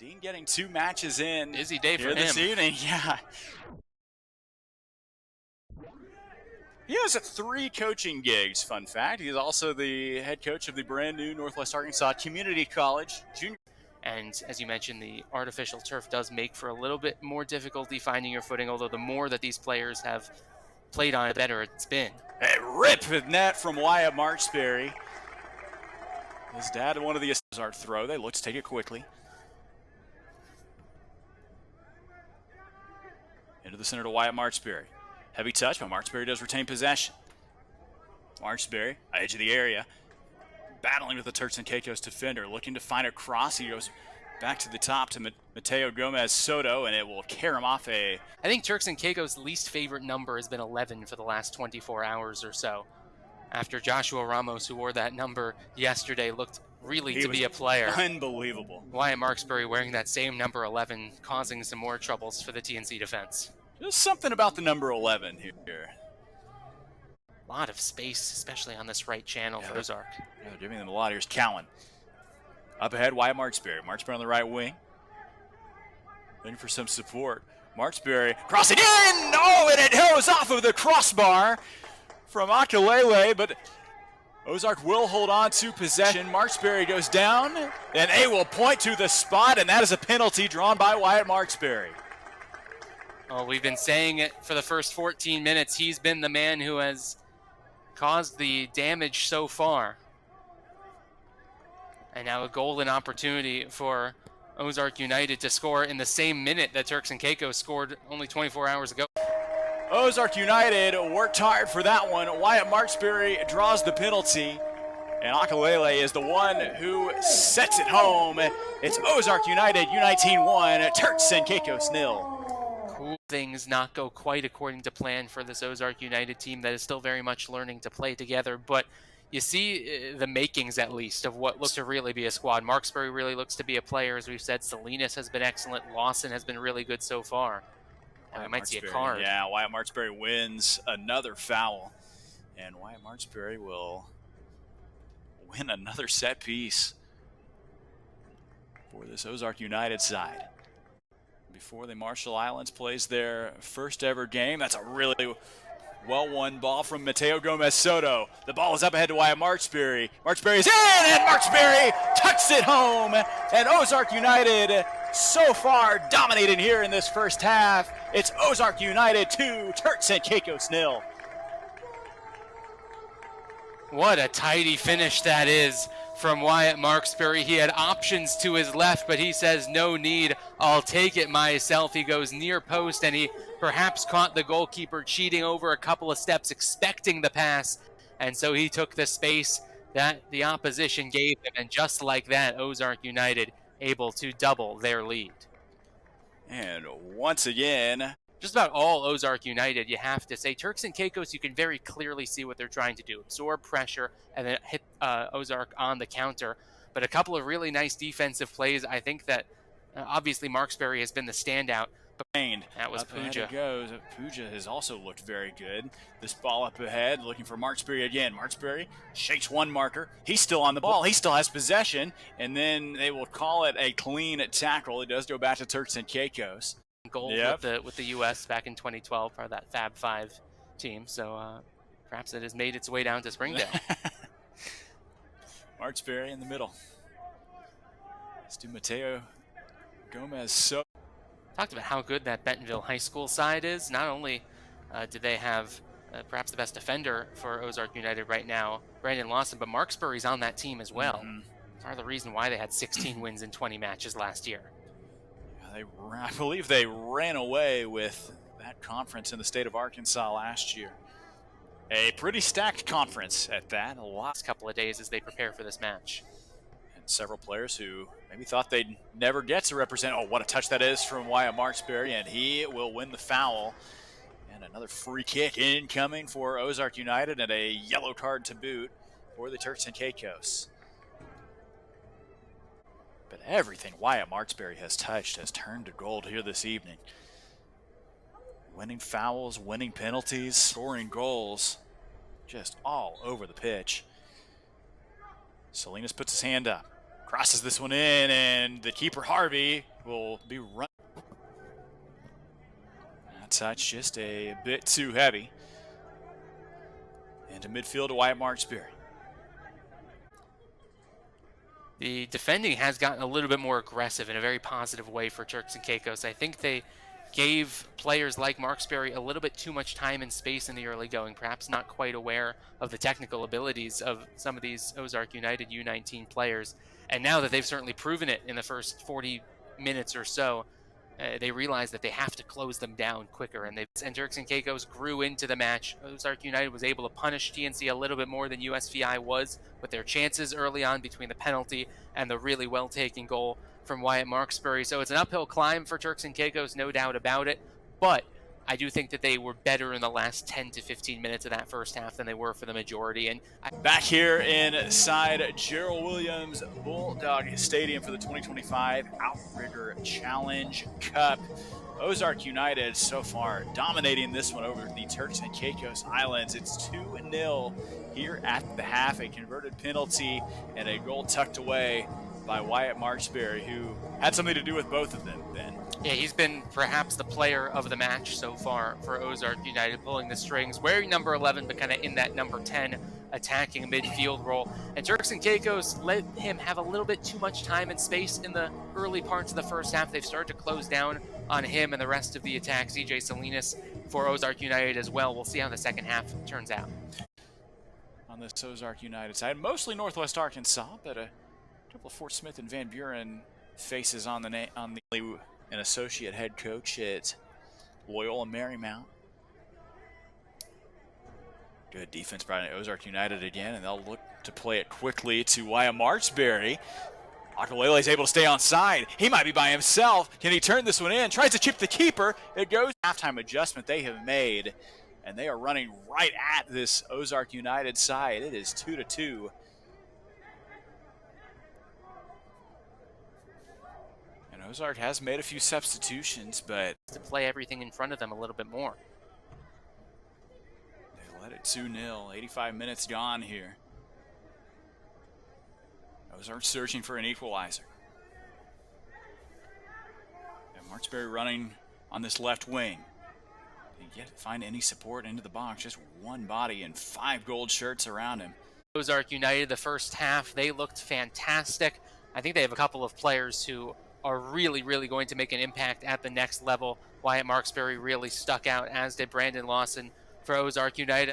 Dean getting 2 matches in. Busy day for him this evening. Yeah. He has 3 coaching gigs, fun fact. He's also the head coach of the brand new Northwest Arkansas Community College Junior. And as you mentioned, the artificial turf does make for a little bit more difficulty finding your footing, although the more that these players have played on it, the better it's been. A rip of net from Wyatt Marksberry. His dad one of the Ozark throw. They look to take it quickly. Into the center to Wyatt Marksberry. Heavy touch, but Marksberry does retain possession. Marksberry, edge of the area, battling with the Turks and Caicos defender, looking to find a cross. He goes back to the top to Mateo Gomez Soto, and it will carry him off a... I think Turks and Caicos' least favorite number has been 11 for the last 24 hours or so. After Joshua Ramos, who wore that number yesterday, looked really to be a player. Unbelievable. Wyatt Marksberry wearing that same number 11, causing some more troubles for the TNC defense. There's something about the number 11 here. A lot of space, especially on this right channel for Ozark. Yeah, giving them a lot. Here's Cowan. Up ahead, Wyatt Marksberry. Marksberry on the right wing. Looking for some support. Marksberry crossing in! Oh, and it goes off of the crossbar from Akalele, but Ozark will hold on to possession. Marksberry goes down, and they will point to the spot, and that is a penalty drawn by Wyatt Marksberry. Oh, we've been saying it for the first 14 minutes. He's been the man who has caused the damage so far. And now a golden opportunity for Ozark United to score in the same minute that Turks and Caicos scored only 24 hours ago. Ozark United worked hard for that one. Wyatt Marksberry draws the penalty, and Akalele is the one who sets it home. It's Ozark United, U19 1, Turks and Caicos 0. Cool things not go quite according to plan for this Ozark United team that is still very much learning to play together, but you see the makings, at least, of what looks to really be a squad. Marksberry really looks to be a player, as we've said. Salinas has been excellent. Lawson has been really good so far. I might see a card. Yeah, Wyatt Marksberry wins another foul. And Wyatt Marksberry will win another set piece for this Ozark United side. Before the Marshall Islands plays their first ever game. That's a really well-won ball from Mateo Gomez Soto. The ball is up ahead to Wyatt Marksberry. Marksberry's in, and Marksberry tucks it home. And Ozark United so far dominating here in this first half. It's Ozark United 2, Turks and Caicos 0. What a tidy finish that is from Wyatt Marksberry. He had options to his left, but he says, no need, I'll take it myself. He goes near post, and he perhaps caught the goalkeeper cheating over a couple of steps, expecting the pass, and so he took the space that the opposition gave him, and just like that, Ozark United able to double their lead. And once again, just about all Ozark United, you have to say. Turks and Caicos, you can very clearly see what they're trying to do. Absorb pressure and then hit Ozark on the counter. But a couple of really nice defensive plays. I think that obviously Marksberry has been the standout. That was Puja. Puja has also looked very good. This ball up ahead, looking for Marksberry again. Marksberry shakes one marker. He's still on the ball. He still has possession. And then they will call it a clean tackle. It does go back to Turks and Caicos. Gold with the U.S. back in 2012, part of that Fab 5 team. So perhaps it has made its way down to Springdale. Marksberry in the middle. Let's do Mateo Gomez. So talked about how good that Bentonville High School side is. Not only do they have perhaps the best defender for Ozark United right now, Brandon Lawson, but Marksberry's on that team as well. Part of the reason why they had 16 wins in 20 matches last year. I believe they ran away with that conference in the state of Arkansas last year. A pretty stacked conference at that. A last couple of days as they prepare for this match. And several players who maybe thought they'd never get to represent. Oh, what a touch that is from Wyatt Marksberry, and he will win the foul. And another free kick incoming for Ozark United, and a yellow card to boot for the Turks and Caicos. But everything Wyatt Marksberry has touched has turned to gold here this evening. Winning fouls, winning penalties, scoring goals, just all over the pitch. Salinas puts his hand up. Crosses this one in, and the keeper Harvey will be running. That touch just a bit too heavy. Into midfield to Wyatt Marksberry. The defending has gotten a little bit more aggressive in a very positive way for Turks and Caicos. I think they gave players like Marksberry a little bit too much time and space in the early going, perhaps not quite aware of the technical abilities of some of these Ozark United U19 players. And now that they've certainly proven it in the first 40 minutes or so, they realize that they have to close them down quicker. And Turks and Caicos grew into the match. Ozark United was able to punish TNC a little bit more than USVI was with their chances early on between the penalty and the really well-taken goal from Wyatt Marksberry. So it's an uphill climb for Turks and Caicos, no doubt about it. But I do think that they were better in the last 10 to 15 minutes of that first half than they were for the majority. And back here inside Gerald Williams Bulldog Stadium for the 2025 Outrigger Challenge Cup. Ozark United so far dominating this one over the Turks and Caicos Islands. It's 2-0 here at the half. A converted penalty and a goal tucked away by Wyatt Marksberry, who had something to do with both of them, Ben. Yeah, he's been perhaps the player of the match so far for Ozark United, pulling the strings, wearing number 11, but kind of in that number 10 attacking midfield role. And Turks and Caicos let him have a little bit too much time and space in the early parts of the first half. They've started to close down on him and the rest of the attack. CJ Salinas for Ozark United as well. We'll see how the second half turns out. On this Ozark United side, mostly Northwest Arkansas, but a couple of Fort Smith and Van Buren faces on the an associate head coach at Loyola Marymount. Good defense by Ozark United again, and they'll look to play it quickly to Wyatt Marksberry. Akalele is able to stay on side. He might be by himself. Can he turn this one in? Tries to chip the keeper. It goes. Halftime adjustment they have made, and they are running right at this Ozark United side. It is 2-2. Ozark has made a few substitutions, but to play everything in front of them a little bit more. They led it 2-0, 85 minutes gone here. Ozark searching for an equalizer. And Marksberry running on this left wing. Didn't yet find any support into the box, just one body and 5 gold shirts around him. Ozark United, the first half, they looked fantastic. I think they have a couple of players who are really going to make an impact at the next level. Wyatt Marksberry really stuck out, as did Brandon Lawson for Ozark United.